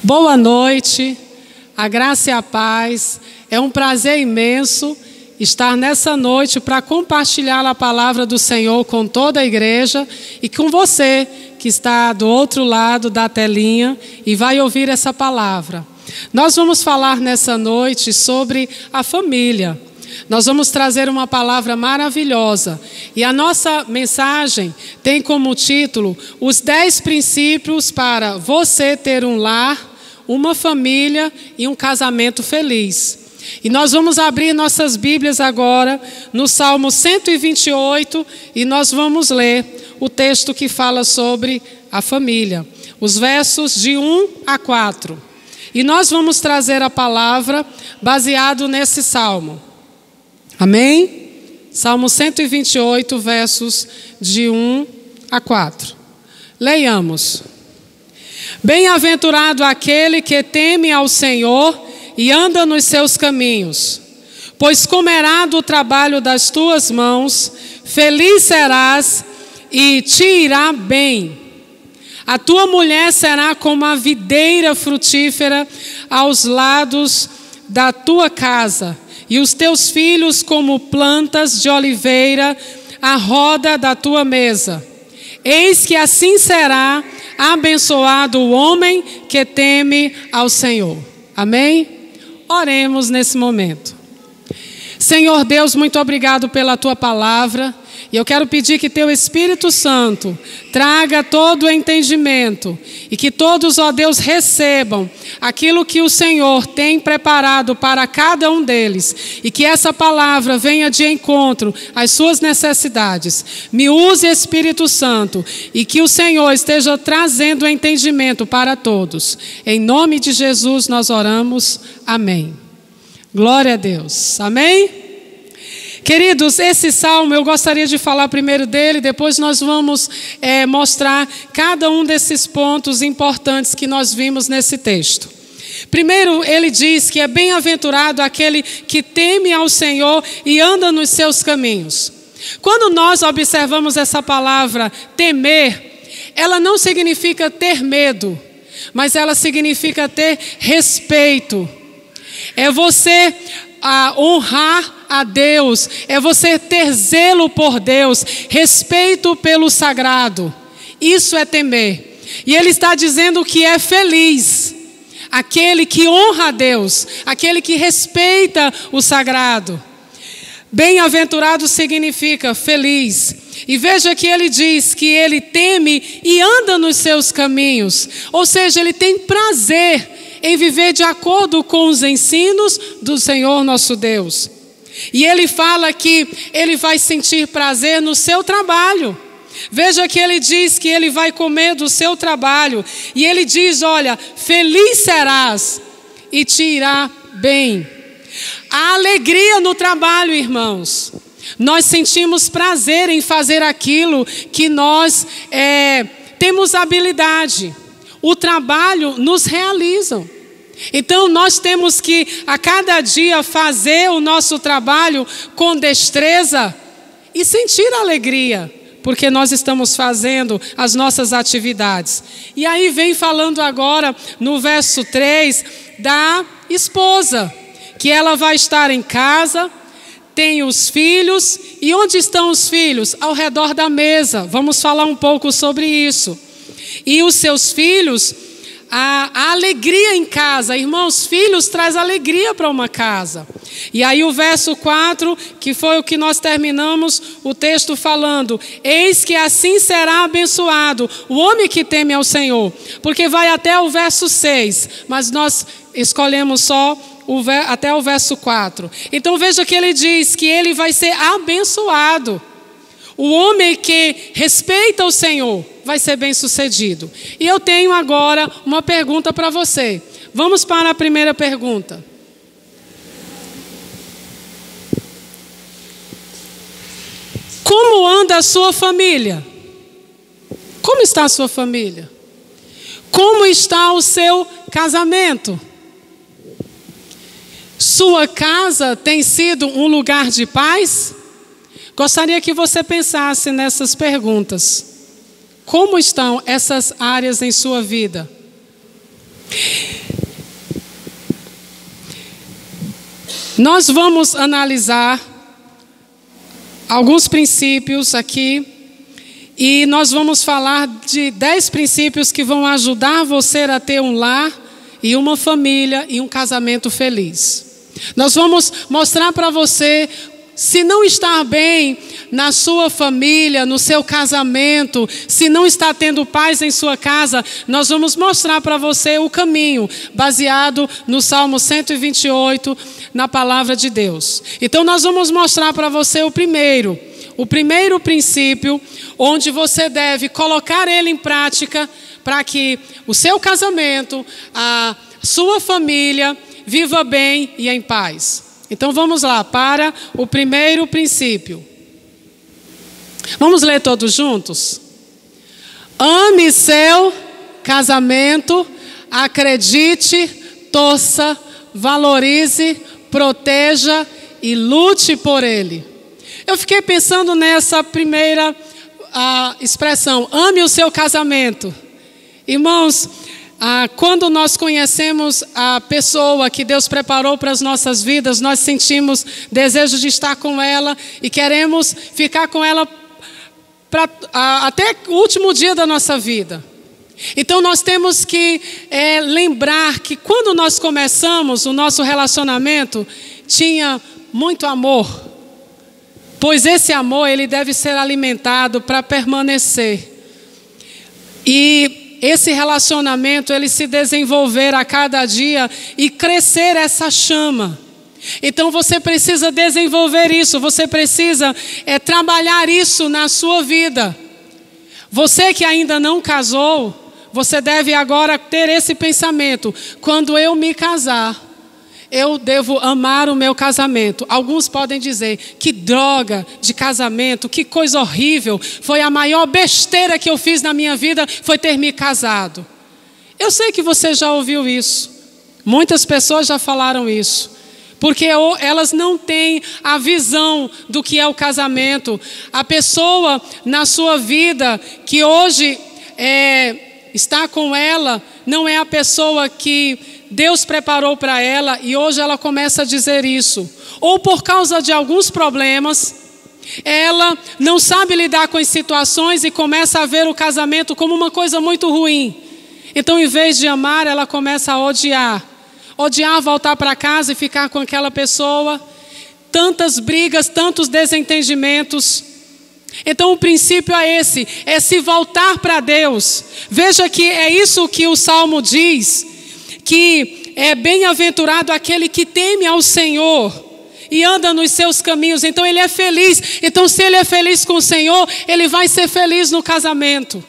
Boa noite, a graça e a paz. É um prazer imenso estar nessa noite para compartilhar a palavra do Senhor com toda a igreja e com você que está do outro lado da telinha e vai ouvir essa palavra. Nós vamos falar nessa noite sobre a família. Nós vamos trazer uma palavra maravilhosa e a nossa mensagem tem como título os 10 princípios para você ter um lar, uma família e um casamento feliz. E nós vamos abrir nossas Bíblias agora no Salmo 128 e nós vamos ler o texto que fala sobre a família, os versos de 1 a 4. E nós vamos trazer a palavra baseado nesse salmo. Amém? Salmo 128, versos de 1 a 4. Leiamos. Bem-aventurado aquele que teme ao Senhor e anda nos seus caminhos, pois comerá do trabalho das tuas mãos, feliz serás e te irá bem. A tua mulher será como a videira frutífera aos lados da tua casa, e os teus filhos como plantas de oliveira à roda da tua mesa. Eis que assim será abençoado o homem que teme ao Senhor. Amém? Oremos nesse momento. Senhor Deus, muito obrigado pela tua palavra. E eu quero pedir que teu Espírito Santo traga todo o entendimento e que todos, ó Deus, recebam aquilo que o Senhor tem preparado para cada um deles e que essa palavra venha de encontro às suas necessidades. Me use, Espírito Santo, e que o Senhor esteja trazendo entendimento para todos. Em nome de Jesus nós oramos. Amém. Glória a Deus. Amém? Queridos, esse salmo eu gostaria de falar primeiro dele, depois nós vamos mostrar cada um desses pontos importantes que nós vimos nesse texto. Primeiro, ele diz que é bem-aventurado aquele que teme ao Senhor e anda nos seus caminhos. Quando nós observamos essa palavra temer, ela não significa ter medo, mas ela significa ter respeito. É você honrar a Deus, é você ter zelo por Deus, respeito pelo sagrado. Isso é temer. E ele está dizendo que é feliz aquele que honra a Deus, aquele que respeita o sagrado. Bem-aventurado significa feliz. E veja que ele diz que ele teme e anda nos seus caminhos. Ou seja, ele tem prazer em viver de acordo com os ensinos do Senhor nosso Deus. E ele fala que ele vai sentir prazer no seu trabalho. Veja que ele diz que ele vai comer do seu trabalho. E ele diz, olha, feliz serás e te irá bem. A alegria no trabalho, irmãos. Nós sentimos prazer em fazer aquilo que nós temos habilidade. O trabalho nos realiza. Então nós temos que a cada dia fazer o nosso trabalho com destreza e sentir alegria, porque nós estamos fazendo as nossas atividades. E aí vem falando agora no verso 3 da esposa, que ela vai estar em casa, tem os filhos, e onde estão os filhos? Ao redor da mesa. Vamos falar um pouco sobre isso. E os seus filhos, a alegria em casa, irmãos, filhos traz alegria para uma casa. E aí o verso 4, que foi o que nós terminamos o texto falando, eis que assim será abençoado o homem que teme ao Senhor, porque vai até o verso 6, mas nós escolhemos só até o verso 4. Então veja que ele diz que ele vai ser abençoado. O homem que respeita o Senhor vai ser bem-sucedido. E eu tenho agora uma pergunta para você. Vamos para a primeira pergunta. Como anda a sua família? Como está a sua família? Como está o seu casamento? Sua casa tem sido um lugar de paz? Gostaria que você pensasse nessas perguntas. Como estão essas áreas em sua vida? Nós vamos analisar alguns princípios aqui e nós vamos falar de 10 princípios que vão ajudar você a ter um lar e uma família e um casamento feliz. Nós vamos mostrar para você, se não está bem na sua família, no seu casamento, se não está tendo paz em sua casa, nós vamos mostrar para você o caminho, baseado no Salmo 128, na palavra de Deus. Então nós vamos mostrar para você o primeiro princípio, onde você deve colocar ele em prática, para que o seu casamento, a sua família, viva bem e em paz. Então vamos lá, para o primeiro princípio. Vamos ler todos juntos? Ame seu casamento, acredite, torça, valorize, proteja e lute por ele. Eu fiquei pensando nessa primeira expressão, ame o seu casamento. Irmãos, quando nós conhecemos a pessoa que Deus preparou para as nossas vidas, nós sentimos desejo de estar com ela e queremos ficar com ela até o último dia da nossa vida. Então nós temos que lembrar que quando nós começamos o nosso relacionamento, tinha muito amor, pois esse amor ele deve ser alimentado para permanecer. E esse relacionamento ele se desenvolver a cada dia e crescer essa chama. Então você precisa desenvolver isso, você precisa trabalhar isso na sua vida. Você que ainda não casou, você deve agora ter esse pensamento: quando eu me casar, eu devo amar o meu casamento. Alguns podem dizer, que droga de casamento, que coisa horrível, foi a maior besteira que eu fiz na minha vida, foi ter me casado. Eu sei que você já ouviu isso, muitas pessoas já falaram isso, porque elas não têm a visão do que é o casamento. A pessoa na sua vida que hoje está com ela, não é a pessoa que Deus preparou para ela, e hoje ela começa a dizer isso. Ou por causa de alguns problemas, ela não sabe lidar com as situações e começa a ver o casamento como uma coisa muito ruim. Então, em vez de amar, ela começa a odiar. Odiar voltar para casa e ficar com aquela pessoa. Tantas brigas, tantos desentendimentos. Então o princípio é esse, é se voltar para Deus. Veja que é isso que o Salmo diz, que é bem-aventurado aquele que teme ao Senhor e anda nos seus caminhos. Então ele é feliz. Então se ele é feliz com o Senhor, ele vai ser feliz no casamento.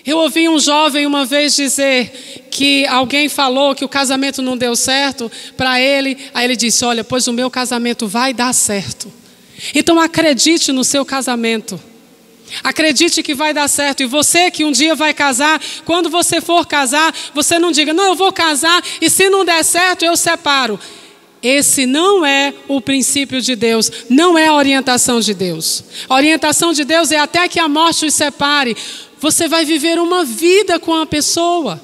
Eu ouvi um jovem uma vez dizer que alguém falou que o casamento não deu certo para ele. Aí ele disse, olha, pois o meu casamento vai dar certo. Então acredite no seu casamento. Acredite que vai dar certo. E você que um dia vai casar, quando você for casar, você não diga, não, eu vou casar e se não der certo eu separo. Esse não é o princípio de Deus, não é a orientação de Deus. A orientação de Deus é até que a morte os separe. Você vai viver uma vida com a pessoa.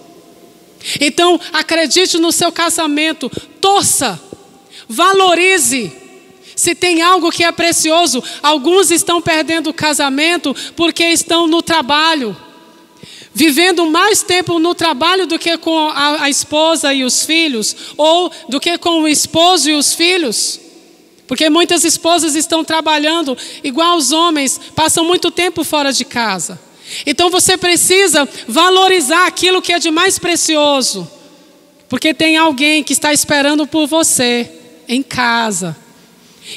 Então acredite no seu casamento, torça, valorize. Se tem algo que é precioso, alguns estão perdendo o casamento porque estão no trabalho, vivendo mais tempo no trabalho do que com a esposa e os filhos, ou do que com o esposo e os filhos. Porque muitas esposas estão trabalhando igual os homens, passam muito tempo fora de casa. Então você precisa valorizar aquilo que é de mais precioso, porque tem alguém que está esperando por você em casa.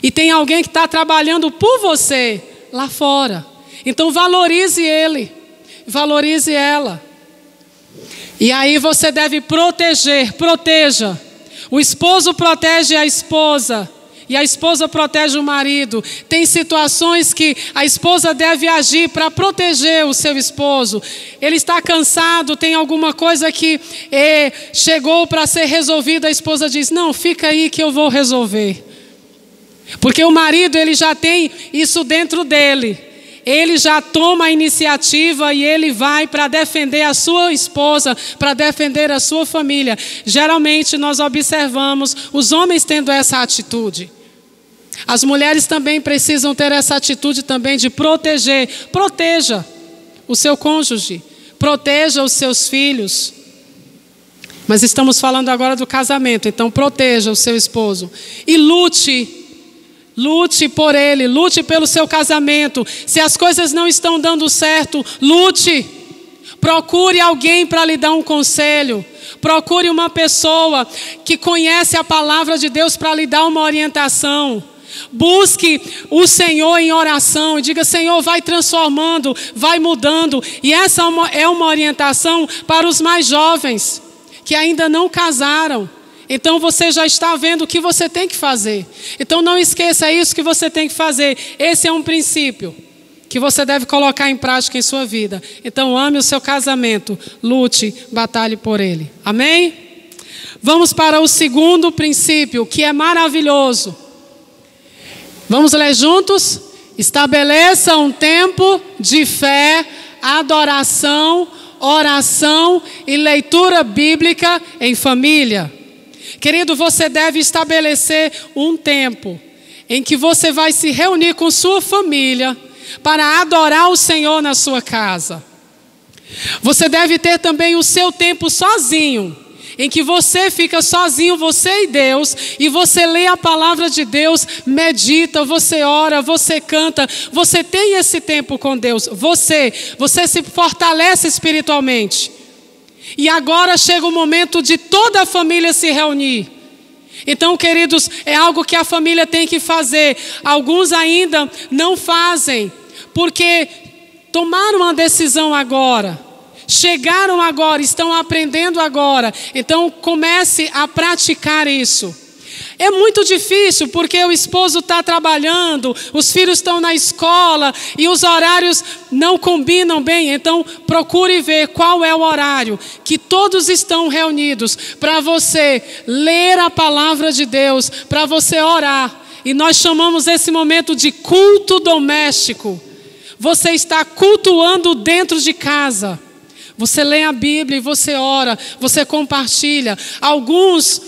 E tem alguém que está trabalhando por você lá fora. Então valorize ele, valorize ela. E aí você deve proteja. O esposo protege a esposa e a esposa protege o marido. Tem situações que a esposa deve agir para proteger o seu esposo. Ele está cansado, tem alguma coisa que chegou para ser resolvida. A esposa diz, não, fica aí que eu vou resolver. Porque o marido ele já tem isso dentro dele. ele já toma a iniciativa e ele vai para defender a sua esposa, para defender a sua família. Geralmente nós observamos os homens tendo essa atitude. As mulheres também precisam ter essa atitude também de proteger. Proteja o seu cônjuge, proteja os seus filhos. Mas estamos falando agora do casamento, então proteja o seu esposo. E lute por ele, lute pelo seu casamento. Se as coisas não estão dando certo, lute. Procure alguém para lhe dar um conselho. Procure uma pessoa que conhece a palavra de Deus para lhe dar uma orientação. Busque o Senhor em oração e diga: Senhor, vai transformando, vai mudando. E essa é uma orientação para os mais jovens, que ainda não casaram. Então você já está vendo o que você tem que fazer. Então não esqueça isso que você tem que fazer. Esse é um princípio que você deve colocar em prática em sua vida. Então ame o seu casamento, lute, batalhe por ele. Amém? Vamos para o segundo princípio, que é maravilhoso. Vamos ler juntos? Estabeleça um tempo de fé, adoração, oração e leitura bíblica em família. Querido, você deve estabelecer um tempo em que você vai se reunir com sua família para adorar o Senhor na sua casa. Você deve ter também o seu tempo sozinho, em que você fica sozinho, você e Deus, e você lê a palavra de Deus, medita, você ora, você canta, você tem esse tempo com Deus, você se fortalece espiritualmente. E agora chega o momento de toda a família se reunir. Então, queridos, é algo que a família tem que fazer. Alguns ainda não fazem, porque tomaram uma decisão agora. Chegaram agora, estão aprendendo agora. Então comece a praticar isso. É muito difícil porque o esposo está trabalhando, os filhos estão na escola e os horários não combinam bem. Então procure ver qual é o horário que todos estão reunidos para você ler a palavra de Deus, para você orar. E nós chamamos esse momento de culto doméstico. Você está cultuando dentro de casa. Você lê a Bíblia e você ora, você compartilha. Alguns,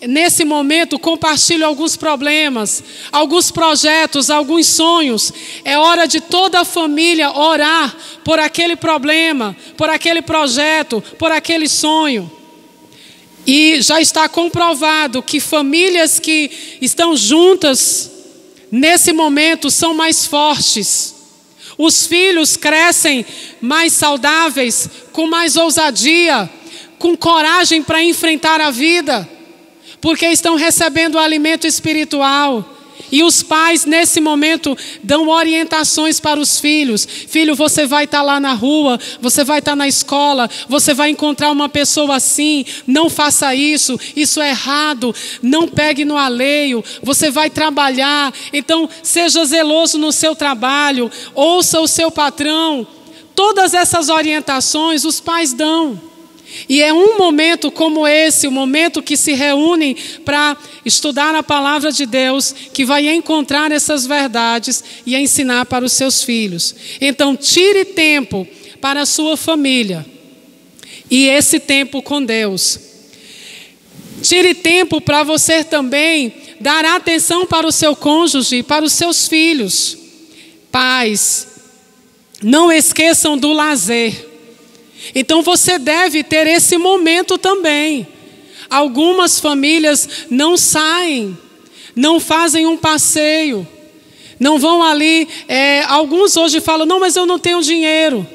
nesse momento, compartilham alguns problemas, alguns projetos, alguns sonhos. É hora de toda a família orar por aquele problema, por aquele projeto, por aquele sonho. E já está comprovado que famílias que estão juntas, nesse momento, são mais fortes. Os filhos crescem mais saudáveis, com mais ousadia, com coragem para enfrentar a vida, porque estão recebendo o alimento espiritual. E os pais, nesse momento, dão orientações para os filhos. Filho, você vai estar lá na rua, você vai estar na escola, você vai encontrar uma pessoa assim, não faça isso, isso é errado, não pegue no alheio, você vai trabalhar, então seja zeloso no seu trabalho, ouça o seu patrão. Todas essas orientações os pais dão. E é um momento como esse, o momento que se reúnem para estudar a palavra de Deus, que vai encontrar essas verdades e ensinar para os seus filhos. Então, tire tempo para a sua família e esse tempo com Deus. Tire tempo para você também dar atenção para o seu cônjuge e para os seus filhos. Pais, não esqueçam do lazer. Então você deve ter esse momento também. Algumas famílias não saem, não fazem um passeio, não vão ali. Alguns hoje falam: não, mas eu não tenho dinheiro.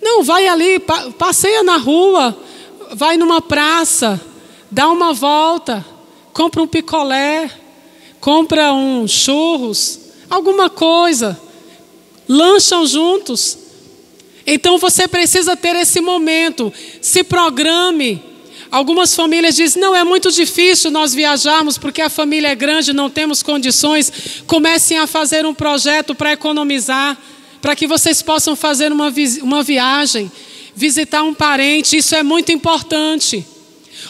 Não, vai ali, passeia na rua, vai numa praça, dá uma volta, compra um picolé, compra um churros, alguma coisa, lancham juntos. Então você precisa ter esse momento, se programe. Algumas famílias dizem: não, é muito difícil nós viajarmos porque a família é grande, não temos condições. Comecem a fazer um projeto para economizar, para que vocês possam fazer uma viagem, visitar um parente, isso é muito importante.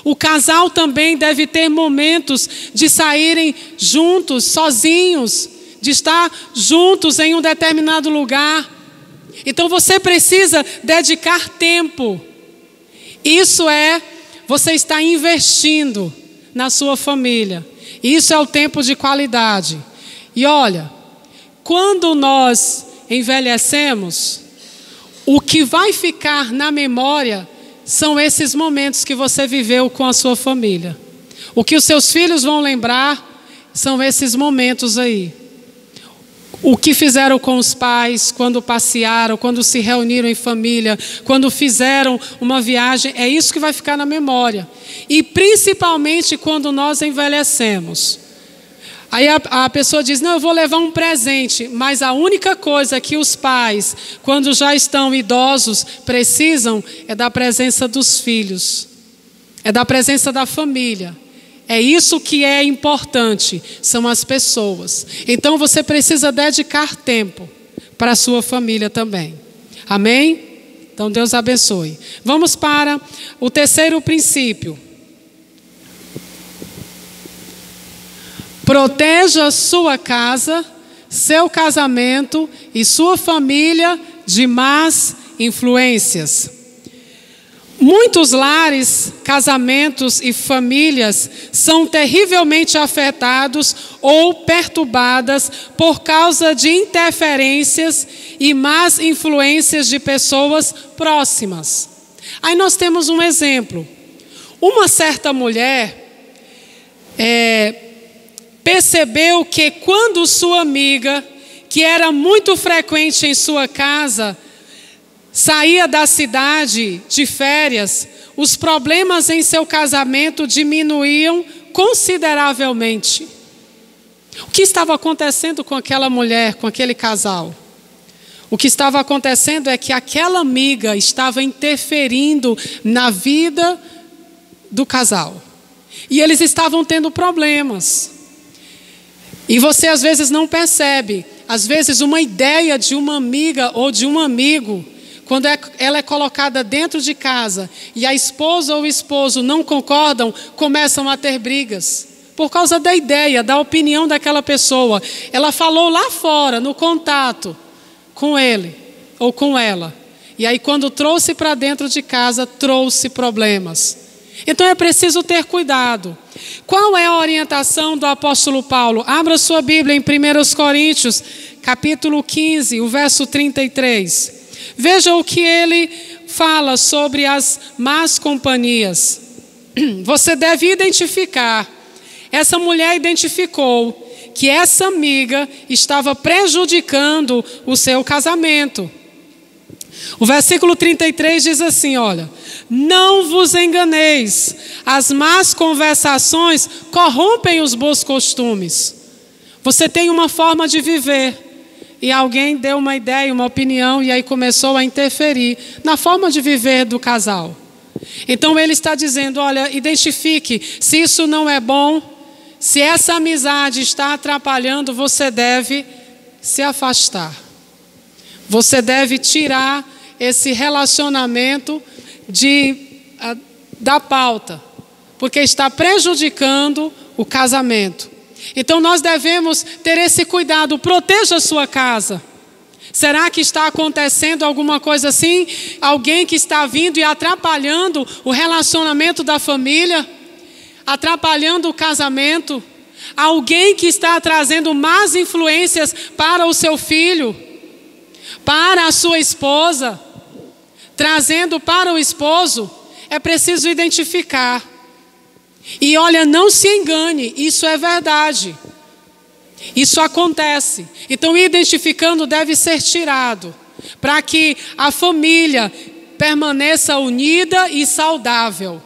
O casal também deve ter momentos de saírem juntos, sozinhos, de estar juntos em um determinado lugar. Então você precisa dedicar tempo. Isso é, você está investindo na sua família. Isso é o tempo de qualidade. E olha, quando nós envelhecemos, o que vai ficar na memória são esses momentos que você viveu com a sua família. O que os seus filhos vão lembrar são esses momentos aí. O que fizeram com os pais, quando passearam, quando se reuniram em família, quando fizeram uma viagem, é isso que vai ficar na memória. E principalmente quando nós envelhecemos. Aí a pessoa diz, não, eu vou levar um presente, mas a única coisa que os pais, quando já estão idosos, precisam é da presença dos filhos, é da presença da família. É isso que é importante, são as pessoas. Então você precisa dedicar tempo para a sua família também. Amém? Então Deus abençoe. Vamos para o terceiro princípio. Proteja sua casa, seu casamento e sua família de más influências. Muitos lares, casamentos e famílias são terrivelmente afetados ou perturbadas por causa de interferências e más influências de pessoas próximas. Aí nós temos um exemplo. Uma certa mulher percebeu que quando sua amiga, que era muito frequente em sua casa, saía da cidade de férias, os problemas em seu casamento diminuíam consideravelmente. O que estava acontecendo com aquela mulher, com aquele casal? O que estava acontecendo é que aquela amiga estava interferindo na vida do casal. E eles estavam tendo problemas. E você às vezes não percebe. Às vezes uma ideia de uma amiga ou de um amigo, quando ela é colocada dentro de casa e a esposa ou o esposo não concordam, começam a ter brigas. Por causa da ideia, da opinião daquela pessoa. Ela falou lá fora, no contato com ele ou com ela. E aí quando trouxe para dentro de casa, trouxe problemas. Então é preciso ter cuidado. Qual é a orientação do apóstolo Paulo? Abra sua Bíblia em 1 Coríntios, capítulo 15, o verso 33. Veja o que ele fala sobre as más companhias. Você deve identificar. Essa mulher identificou que essa amiga estava prejudicando o seu casamento. O versículo 33 diz assim, olha: não vos enganeis, as más conversações corrompem os bons costumes. Você tem uma forma de viver e alguém deu uma ideia, uma opinião e aí começou a interferir na forma de viver do casal. Então ele está dizendo, olha, identifique se isso não é bom, se essa amizade está atrapalhando, você deve se afastar. Você deve tirar esse relacionamento da pauta, porque está prejudicando o casamento. Então nós devemos ter esse cuidado, proteja a sua casa. Será que está acontecendo alguma coisa assim? Alguém que está vindo e atrapalhando o relacionamento da família? Atrapalhando o casamento? Alguém que está trazendo más influências para o seu filho? Para a sua esposa? Trazendo para o esposo? É preciso identificar. E olha, não se engane, isso é verdade. Isso acontece. Então, identificando deve ser tirado, para que a família permaneça unida e saudável.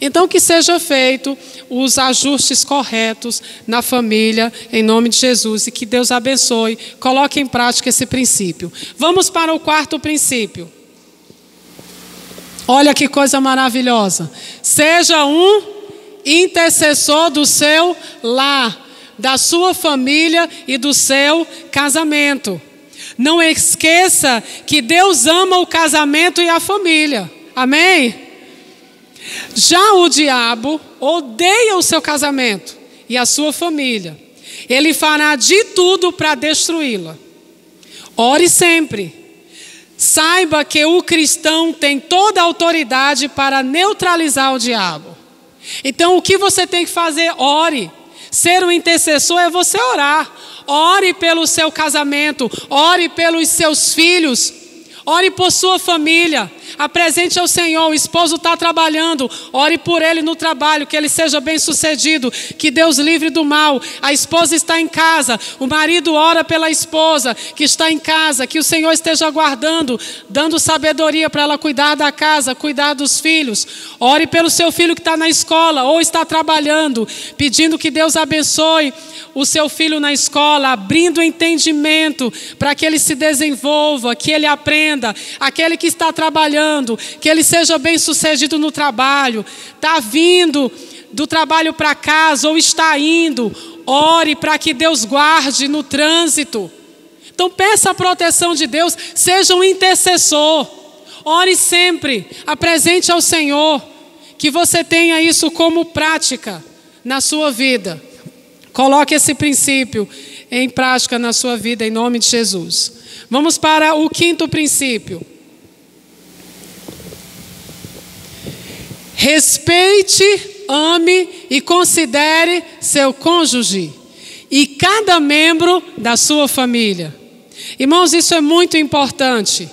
Então, que seja feito os ajustes corretos na família, em nome de Jesus, e que Deus abençoe. Coloque em prática esse princípio. Vamos para o quarto princípio. Olha que coisa maravilhosa. Seja um intercessor do seu lar, da sua família e do seu casamento. Não esqueça que Deus ama o casamento e a família. Amém? Já o diabo odeia o seu casamento e a sua família. ele fará de tudo para destruí-la. Ore sempre. Saiba que o cristão tem toda a autoridade para neutralizar o diabo. Então, o que você tem que fazer? Ore. Ser um intercessor é você orar. Ore pelo seu casamento, ore pelos seus filhos, ore por sua família. Apresente ao Senhor, o esposo está trabalhando, ore por ele no trabalho, que ele seja bem sucedido, que Deus livre do mal. A esposa está em casa, o marido ora pela esposa que está em casa, que o Senhor esteja guardando, dando sabedoria para ela cuidar da casa, cuidar dos filhos. Ore pelo seu filho que está na escola ou está trabalhando, pedindo que Deus abençoe o seu filho na escola, abrindo entendimento para que ele se desenvolva, que ele aprenda. Aquele que está trabalhando, que ele seja bem sucedido no trabalho, está vindo do trabalho para casa ou está indo, ore para que Deus guarde no trânsito. Então peça a proteção de Deus, seja um intercessor, ore sempre, apresente ao Senhor, que você tenha isso como prática na sua vida. Coloque esse princípio em prática na sua vida, em nome de Jesus. Vamos para o quinto princípio. Respeite, ame e considere seu cônjuge e cada membro da sua família. Irmãos, isso é muito importante.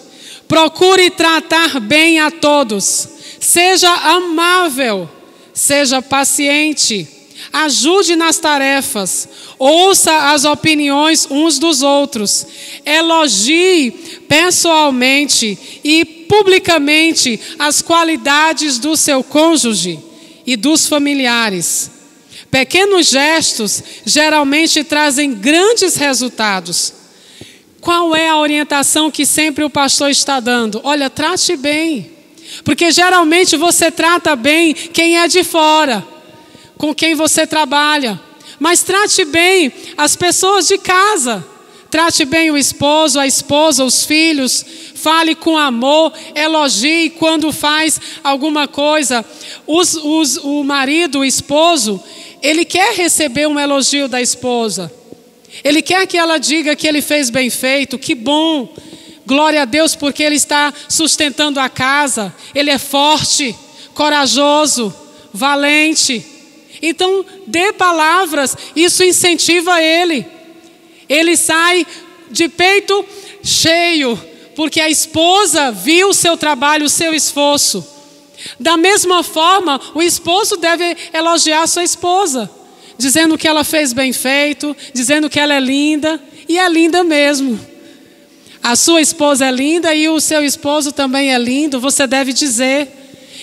Procure tratar bem a todos. Seja amável, seja paciente. Ajude nas tarefas, ouça as opiniões uns dos outros, elogie pessoalmente e publicamente as qualidades do seu cônjuge e dos familiares. Pequenos gestos geralmente trazem grandes resultados. Qual é a orientação que sempre o pastor está dando? Olha, trate bem, porque geralmente você trata bem quem é de fora, com quem você trabalha, mas trate bem as pessoas de casa, trate bem o esposo, a esposa, os filhos, fale com amor, elogie quando faz alguma coisa. O marido, o esposo, ele quer receber um elogio da esposa, ele quer que ela diga que ele fez bem feito, que bom, glória a Deus porque ele está sustentando a casa, ele é forte, corajoso, valente. Então, dê palavras, isso incentiva ele. Ele sai de peito cheio, porque a esposa viu o seu trabalho, o seu esforço. Da mesma forma, o esposo deve elogiar a sua esposa, dizendo que ela fez bem feito, dizendo que ela é linda, e é linda mesmo. A sua esposa é linda e o seu esposo também é lindo, você deve dizer.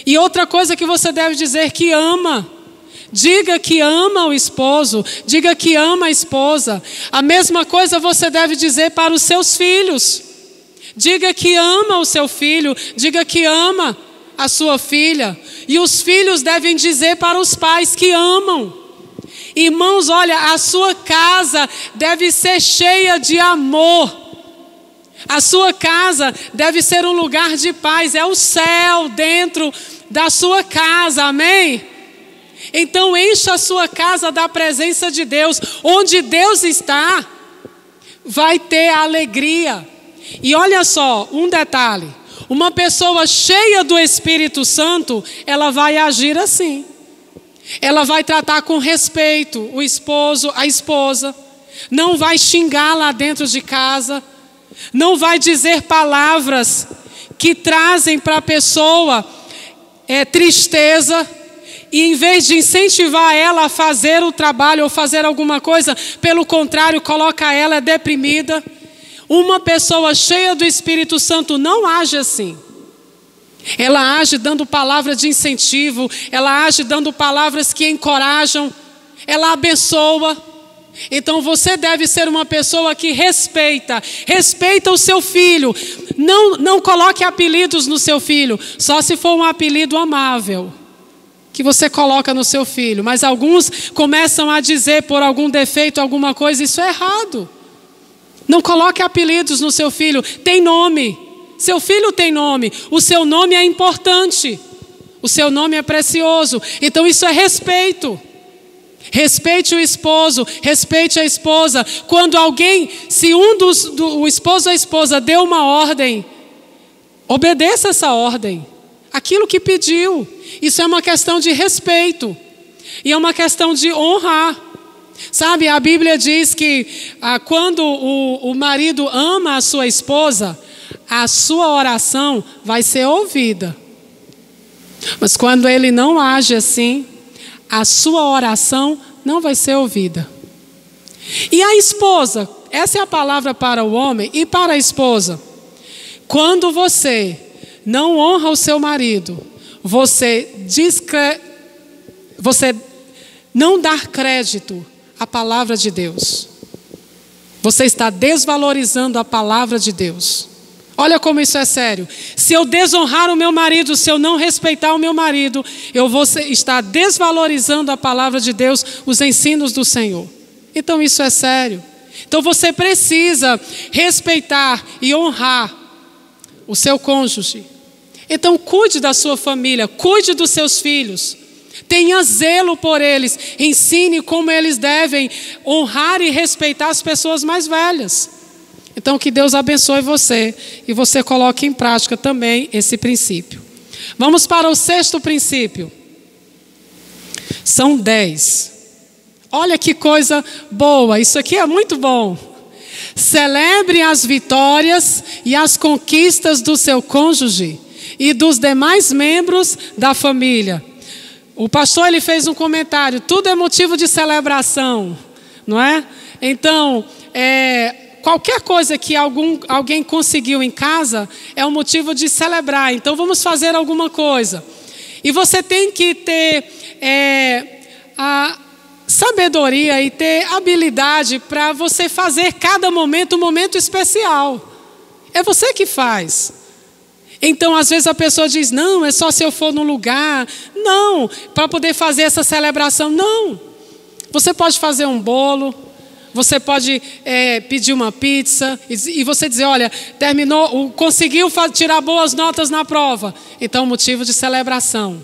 E outra coisa que você deve dizer, que ama. Diga que ama o esposo, diga que ama a esposa. A mesma coisa você deve dizer para os seus filhos. Diga que ama o seu filho, diga que ama a sua filha. E os filhos devem dizer para os pais que amam. Irmãos, olha, a sua casa deve ser cheia de amor. A sua casa deve ser um lugar de paz, é o céu dentro da sua casa, amém? Então encha a sua casa da presença de Deus. Onde Deus está, vai ter alegria. E olha só, um detalhe. Uma pessoa cheia do Espírito Santo, ela vai agir assim. Ela vai tratar com respeito o esposo, a esposa. Não vai xingar lá dentro de casa. Não vai dizer palavras que trazem para a pessoa tristeza. E em vez de incentivar ela a fazer o trabalho ou fazer alguma coisa, pelo contrário, coloca ela deprimida. Uma pessoa cheia do Espírito Santo não age assim. Ela age dando palavras de incentivo, ela age dando palavras que encorajam, ela abençoa. Então você deve ser uma pessoa que respeita o seu filho. Não coloque apelidos no seu filho, só se for um apelido amável que você coloca no seu filho. Mas alguns começam a dizer por algum defeito, alguma coisa, isso é errado. Não coloque apelidos no seu filho, tem nome. Seu filho tem nome, o seu nome é importante, o seu nome é precioso. Então isso é respeito. Respeite o esposo, respeite a esposa. Quando alguém, se o esposo ou a esposa deu uma ordem, obedeça essa ordem. Aquilo que pediu. Isso é uma questão de respeito. E é uma questão de honrar. Sabe, a Bíblia diz que quando o marido ama a sua esposa, a sua oração vai ser ouvida. Mas quando ele não age assim, a sua oração não vai ser ouvida. E a esposa, essa é a palavra para o homem e para a esposa. Quando você não honra o seu marido, você não dá crédito à palavra de Deus. Você está desvalorizando a palavra de Deus. Olha como isso é sério. Se eu desonrar o meu marido, se eu não respeitar o meu marido, eu vou estar desvalorizando a palavra de Deus, os ensinos do Senhor. Então isso é sério. Então você precisa respeitar e honrar o seu cônjuge. Então cuide da sua família, cuide dos seus filhos. Tenha zelo por eles, ensine como eles devem honrar e respeitar as pessoas mais velhas. Então que Deus abençoe você e você coloque em prática também esse princípio. Vamos para o 6º princípio. São 10. Olha que coisa boa, isso aqui é muito bom. Celebre as vitórias e as conquistas do seu cônjuge e dos demais membros da família. O pastor ele fez um comentário, tudo é motivo de celebração, não é? Então, qualquer coisa que alguém conseguiu em casa é um motivo de celebrar. Então, vamos fazer alguma coisa. E você tem que ter a sabedoria e ter habilidade para você fazer cada momento um momento especial. É você que faz. Então, às vezes a pessoa diz, não, é só se eu for no lugar. Não, para poder fazer essa celebração, não. Você pode fazer um bolo, você pode pedir uma pizza e você dizer, olha, conseguiu tirar boas notas na prova. Então, motivo de celebração.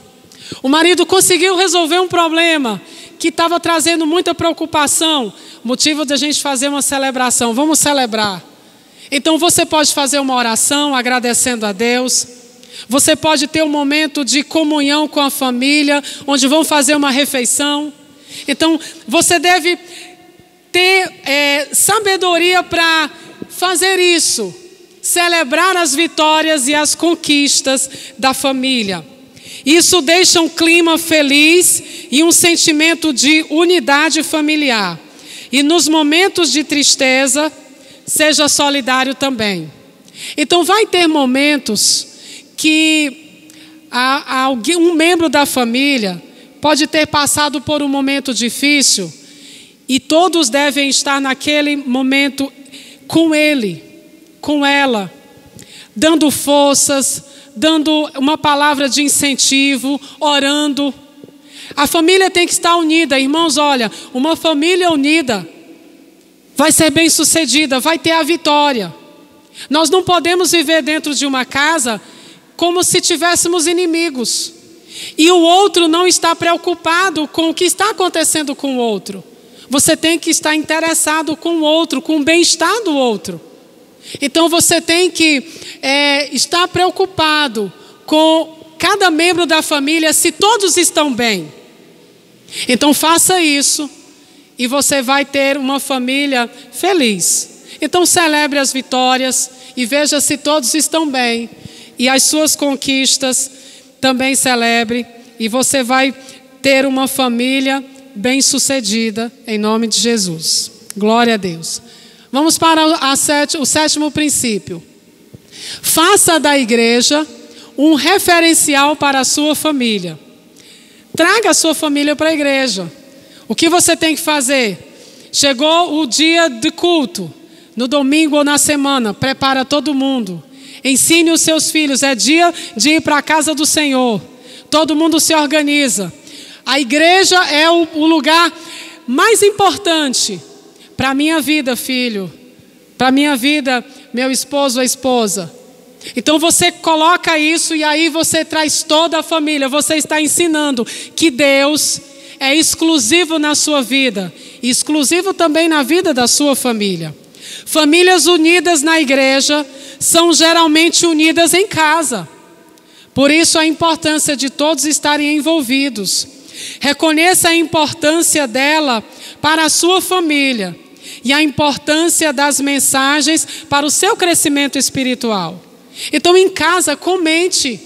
O marido conseguiu resolver um problema que estava trazendo muita preocupação. Motivo de a gente fazer uma celebração. Vamos celebrar. Então você pode fazer uma oração agradecendo a Deus. Você pode ter um momento de comunhão com a família, onde vão fazer uma refeição. Então você deve ter sabedoria para fazer isso. Celebrar as vitórias e as conquistas da família. Isso deixa um clima feliz e um sentimento de unidade familiar. E nos momentos de tristeza, seja solidário também. Então vai ter momentos que um membro da família pode ter passado por um momento difícil e todos devem estar naquele momento com ele, com ela, dando forças, dando uma palavra de incentivo, orando. A família tem que estar unida. Irmãos, olha, uma família unida vai ser bem sucedida, vai ter a vitória. Nós não podemos viver dentro de uma casa como se tivéssemos inimigos. E o outro não está preocupado com o que está acontecendo com o outro. Você tem que estar interessado com o outro, com o bem-estar do outro. Então você tem que estar preocupado com cada membro da família, se todos estão bem. Então faça isso. E você vai ter uma família feliz. Então celebre as vitórias e veja se todos estão bem. E as suas conquistas também celebre. E você vai ter uma família bem-sucedida em nome de Jesus. Glória a Deus. Vamos para o 7º princípio. Faça da igreja um referencial para a sua família. Traga a sua família para a igreja. O que você tem que fazer? Chegou o dia de culto, no domingo ou na semana, prepara todo mundo. Ensine os seus filhos, é dia de ir para a casa do Senhor. Todo mundo se organiza. A igreja é o lugar mais importante para a minha vida, filho. Para a minha vida, meu esposo ou esposa. Então você coloca isso e aí você traz toda a família. Você está ensinando que Deus é exclusivo na sua vida, exclusivo também na vida da sua família. Famílias unidas na igreja são geralmente unidas em casa. Por isso a importância de todos estarem envolvidos. Reconheça a importância dela para a sua família e a importância das mensagens para o seu crescimento espiritual. Então, em casa, comente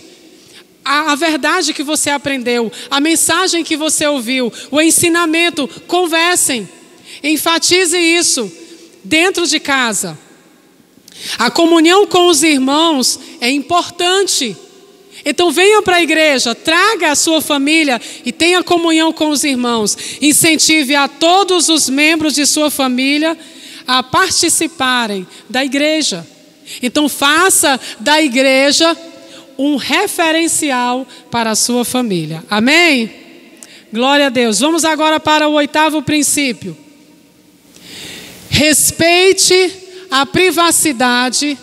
a verdade que você aprendeu, a mensagem que você ouviu, o ensinamento, conversem, enfatize isso dentro de casa. A comunhão com os irmãos é importante. Então venha para a igreja, traga a sua família e tenha comunhão com os irmãos. Incentive a todos os membros de sua família a participarem da igreja. Então faça da igreja um referencial para a sua família. Amém? Glória a Deus. Vamos agora para o 8º princípio. Respeite a privacidade,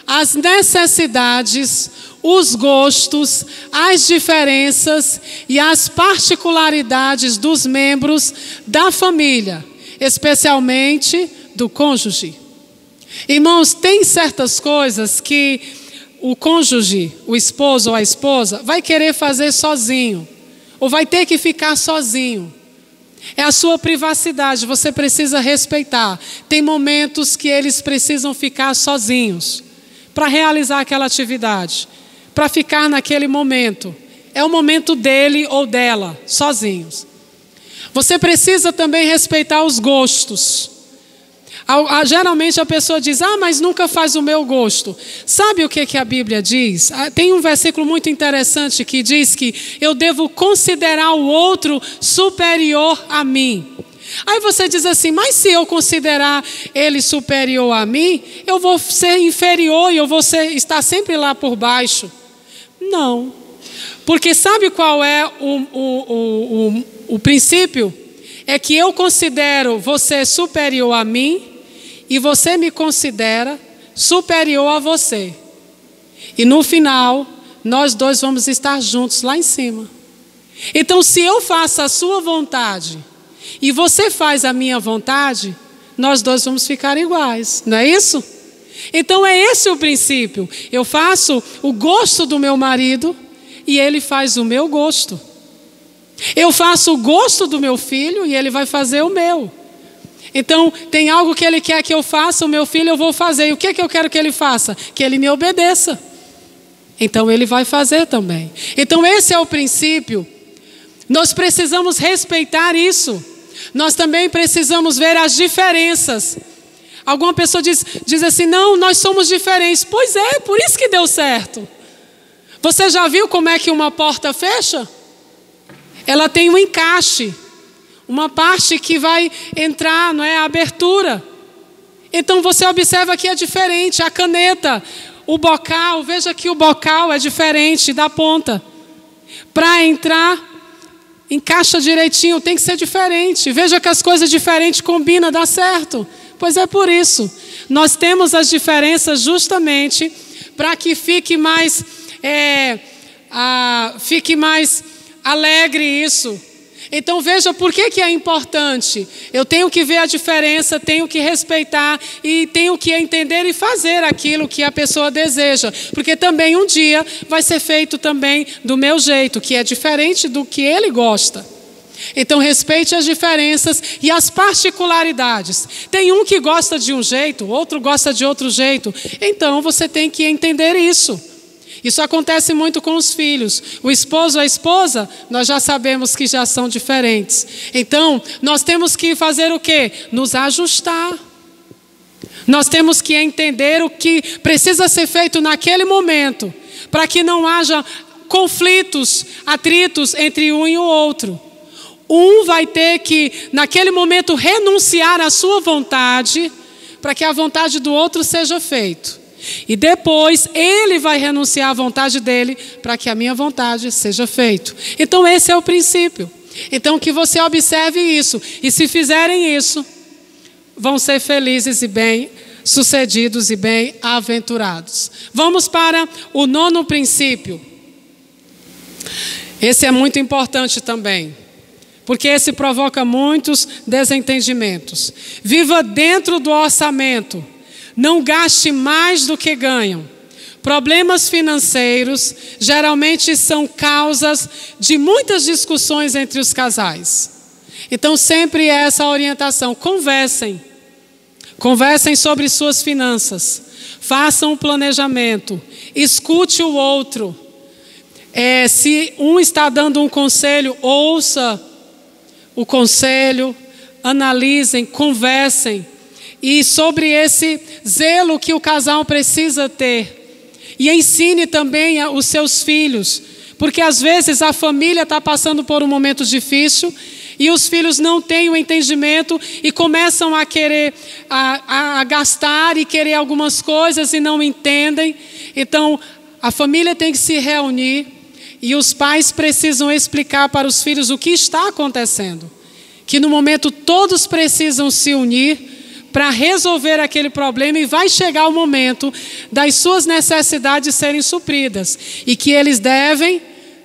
as necessidades, os gostos, as diferenças e as particularidades dos membros da família, especialmente do cônjuge. Irmãos, tem certas coisas que o cônjuge, o esposo ou a esposa, vai querer fazer sozinho, ou vai ter que ficar sozinho. É a sua privacidade, você precisa respeitar. Tem momentos que eles precisam ficar sozinhos para realizar aquela atividade, para ficar naquele momento. É o momento dele ou dela, sozinhos. Você precisa também respeitar os gostos. Geralmente a pessoa diz, mas nunca faz o meu gosto. Sabe o que a Bíblia diz? Tem um versículo muito interessante que diz que eu devo considerar o outro superior a mim. Aí você diz assim, mas se eu considerar ele superior a mim, eu vou ser inferior e eu vou estar sempre lá por baixo. Não. Porque sabe qual é o princípio? É que eu considero você superior a mim e você me considera superior a você. E no final, nós dois vamos estar juntos lá em cima. Então, se eu faço a sua vontade e você faz a minha vontade, nós dois vamos ficar iguais, não é isso? Então é esse o princípio. Eu faço o gosto do meu marido e ele faz o meu gosto. Eu faço o gosto do meu filho e ele vai fazer o meu. Então tem algo que ele quer que eu faça, o meu filho eu vou fazer. E o que eu quero que ele faça? Que ele me obedeça. Então ele vai fazer também. Então esse é o princípio. Nós precisamos respeitar isso. Nós também precisamos ver as diferenças. Alguma pessoa diz assim, não, nós somos diferentes. Pois é, por isso que deu certo. Você já viu como é que uma porta fecha? Ela tem um encaixe, uma parte que vai entrar, não é, a abertura. Então você observa que é diferente, a caneta, o bocal, veja que o bocal é diferente da ponta. Para entrar, encaixa direitinho, tem que ser diferente. Veja que as coisas diferentes combinam, dá certo. Pois é por isso, nós temos as diferenças justamente para que fique mais alegre isso. Então veja por que é importante. Eu tenho que ver a diferença, tenho que respeitar e tenho que entender e fazer aquilo que a pessoa deseja. Porque também um dia vai ser feito também do meu jeito, que é diferente do que ele gosta. Então respeite as diferenças e as particularidades. Tem um que gosta de um jeito, outro gosta de outro jeito. Então você tem que entender isso. Isso acontece muito com os filhos. O esposo e a esposa, nós já sabemos que já são diferentes. Então, nós temos que fazer o quê? Nos ajustar. Nós temos que entender o que precisa ser feito naquele momento, para que não haja conflitos, atritos entre um e o outro. Um vai ter que, naquele momento, renunciar à sua vontade, para que a vontade do outro seja feita. E depois ele vai renunciar à vontade dele para que a minha vontade seja feita. Então esse é o princípio. Então que você observe isso. E se fizerem isso, vão ser felizes e bem-sucedidos e bem-aventurados. Vamos para o 9º princípio. Esse é muito importante também. porque esse provoca muitos desentendimentos. Viva dentro do orçamento. Não gaste mais do que ganham. Problemas financeiros geralmente são causas de muitas discussões entre os casais. Então sempre é essa orientação. Conversem. Conversem sobre suas finanças. Façam um planejamento. Escute o outro. Se um está dando um conselho, ouça o conselho, analisem, conversem. E sobre esse zelo que o casal precisa ter. E ensine também os seus filhos. Porque às vezes a família está passando por um momento difícil e os filhos não têm o entendimento e começam a querer a gastar e querer algumas coisas e não entendem. Então a família tem que se reunir e os pais precisam explicar para os filhos o que está acontecendo. Que no momento todos precisam se unir para resolver aquele problema e vai chegar o momento das suas necessidades serem supridas. E que eles devem,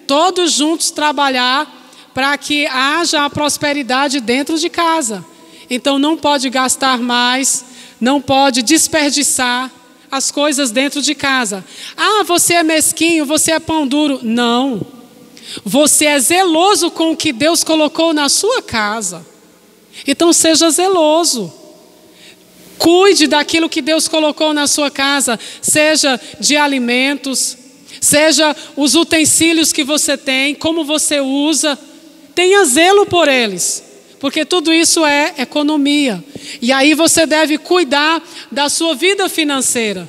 todos juntos, trabalhar para que haja a prosperidade dentro de casa. Então não pode gastar mais, não pode desperdiçar as coisas dentro de casa. Ah, você é mesquinho, você é pão duro. Não. Você é zeloso com o que Deus colocou na sua casa. Então seja zeloso. Cuide daquilo que Deus colocou na sua casa, seja de alimentos, seja os utensílios que você tem, como você usa. Tenha zelo por eles, porque tudo isso é economia. E aí você deve cuidar da sua vida financeira.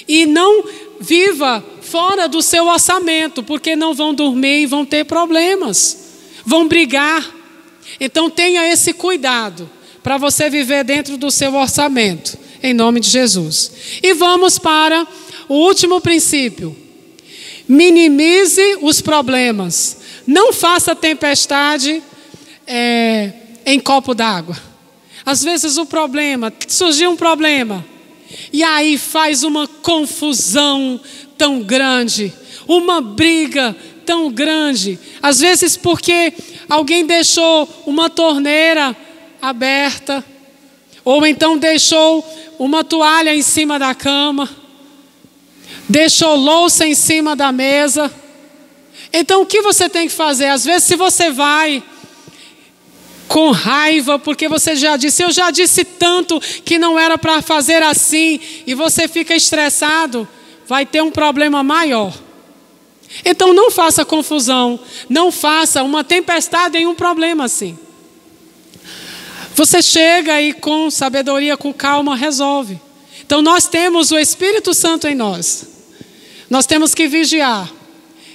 E não viva fora do seu orçamento, porque não vão dormir e vão ter problemas, vão brigar. Então tenha esse cuidado para você viver dentro do seu orçamento, em nome de Jesus. E vamos para o último princípio. Minimize os problemas. Não faça tempestade em copo d'água. Às vezes surgiu um problema, e aí faz uma confusão tão grande, uma briga tão grande. Às vezes porque alguém deixou uma torneira aberta, ou então deixou uma toalha em cima da cama, deixou louça em cima da mesa. Então o que você tem que fazer? Às vezes se você vai com raiva, porque você já disse, eu já disse tanto que não era para fazer assim, e você fica estressado, vai ter um problema maior. Então não faça confusão, não faça uma tempestade em um problema assim. Você chega e com sabedoria, com calma, resolve. Então nós temos o Espírito Santo em nós. Nós temos que vigiar.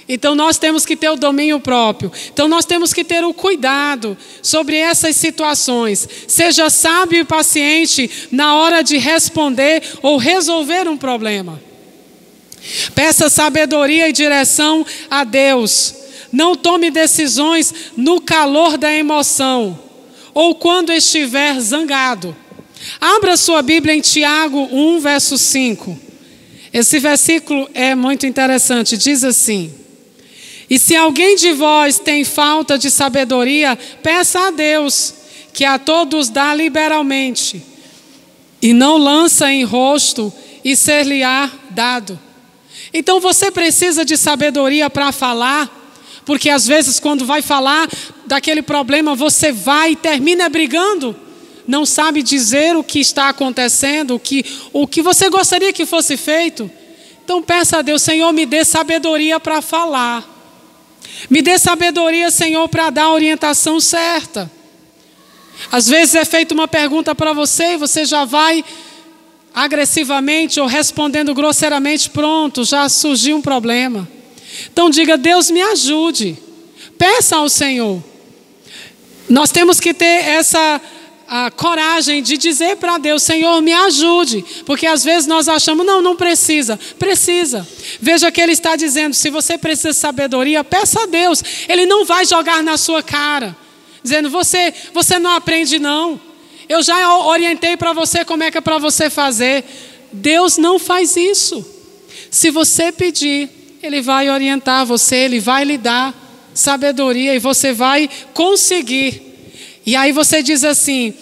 Então nós temos que ter o domínio próprio. Então nós temos que ter o cuidado sobre essas situações. Seja sábio e paciente na hora de responder ou resolver um problema. Peça sabedoria e direção a Deus. Não tome decisões no calor da emoção ou quando estiver zangado. Abra sua Bíblia em Tiago 1, verso 5. Esse versículo é muito interessante. Diz assim: e se alguém de vós tem falta de sabedoria, peça a Deus, que a todos dá liberalmente, e não lança em rosto, e ser-lhe-á dado. Então você precisa de sabedoria para falar, porque às vezes quando vai falar daquele problema, você vai e termina brigando, não sabe dizer o que está acontecendo, o que você gostaria que fosse feito. Então peça a Deus, Senhor, me dê sabedoria para falar. Me dê sabedoria, Senhor, para dar a orientação certa. Às vezes é feita uma pergunta para você e você já vai agressivamente ou respondendo grosseiramente, pronto, já surgiu um problema. Então diga, Deus me ajude. Peça ao Senhor. Nós temos que ter essa coragem de dizer para Deus, Senhor, me ajude. Porque às vezes nós achamos, não precisa. Precisa. Veja que Ele está dizendo, se você precisa de sabedoria, peça a Deus. Ele não vai jogar na sua cara, dizendo, você não aprende não. Eu já orientei para você como é que é para você fazer. Deus não faz isso. Se você pedir, Ele vai orientar você, Ele vai lhe dar sabedoria e você vai conseguir. E aí você diz assim: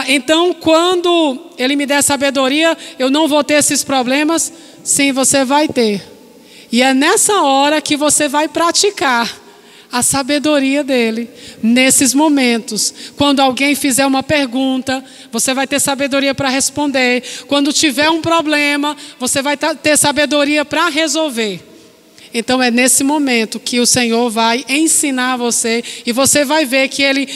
então quando Ele me der sabedoria, eu não vou ter esses problemas? Sim, você vai ter. E é nessa hora que você vai praticar a sabedoria dele, nesses momentos. Quando alguém fizer uma pergunta, você vai ter sabedoria para responder. Quando tiver um problema, você vai ter sabedoria para resolver. Então é nesse momento que o Senhor vai ensinar você, e você vai ver que Ele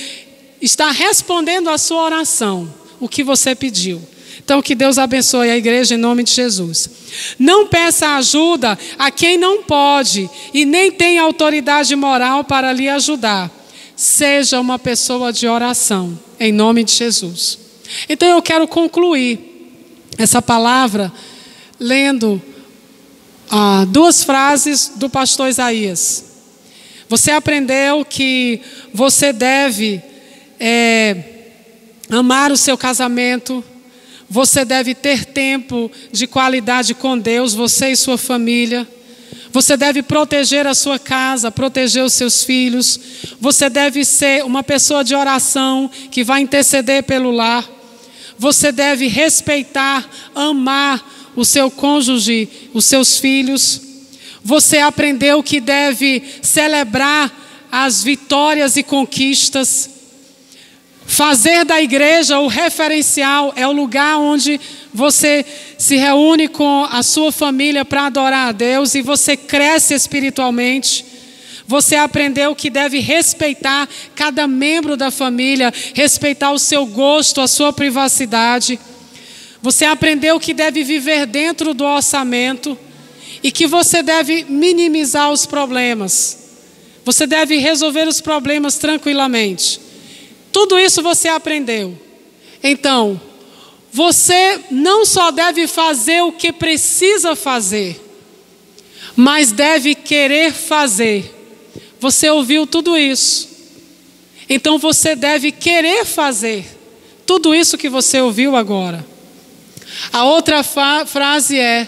está respondendo a sua oração, o que você pediu. Então que Deus abençoe a igreja em nome de Jesus. Não peça ajuda a quem não pode e nem tem autoridade moral para lhe ajudar. Seja uma pessoa de oração, em nome de Jesus. Então eu quero concluir essa palavra lendo duas frases do pastor Isaías. Você aprendeu que você deve amar o seu casamento. Você deve ter tempo de qualidade com Deus, você e sua família. Você deve proteger a sua casa, proteger os seus filhos. Você deve ser uma pessoa de oração que vai interceder pelo lar. Você deve respeitar, amar o seu cônjuge, os seus filhos. Você aprendeu que deve celebrar as vitórias e conquistas. Fazer da igreja o referencial, é o lugar onde você se reúne com a sua família para adorar a Deus e você cresce espiritualmente. Você aprendeu que deve respeitar cada membro da família, respeitar o seu gosto, a sua privacidade. Você aprendeu que deve viver dentro do orçamento e que você deve minimizar os problemas. Você deve resolver os problemas tranquilamente. Tudo isso você aprendeu. Então, você não só deve fazer o que precisa fazer, mas deve querer fazer. Você ouviu tudo isso. Então você deve querer fazer tudo isso que você ouviu agora. A outra frase é: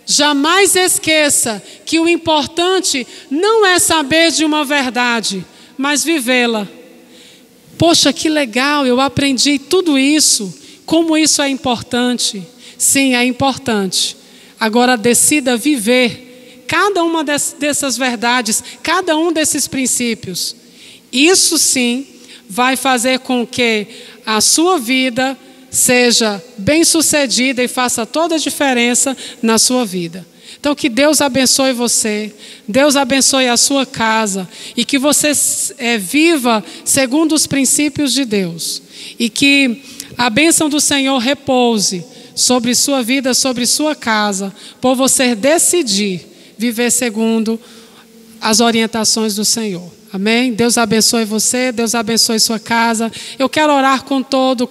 jamais esqueça que o importante não é saber de uma verdade, mas vivê-la. Poxa, que legal, eu aprendi tudo isso. Como isso é importante? Sim, é importante. Agora decida viver cada uma dessas verdades, cada um desses princípios. Isso sim vai fazer com que a sua vida seja bem-sucedida e faça toda a diferença na sua vida. Então que Deus abençoe você, Deus abençoe a sua casa e que você viva segundo os princípios de Deus. E que a bênção do Senhor repouse sobre sua vida, sobre sua casa, por você decidir viver segundo as orientações do Senhor. Amém? Deus abençoe você, Deus abençoe sua casa. Eu quero orar com toda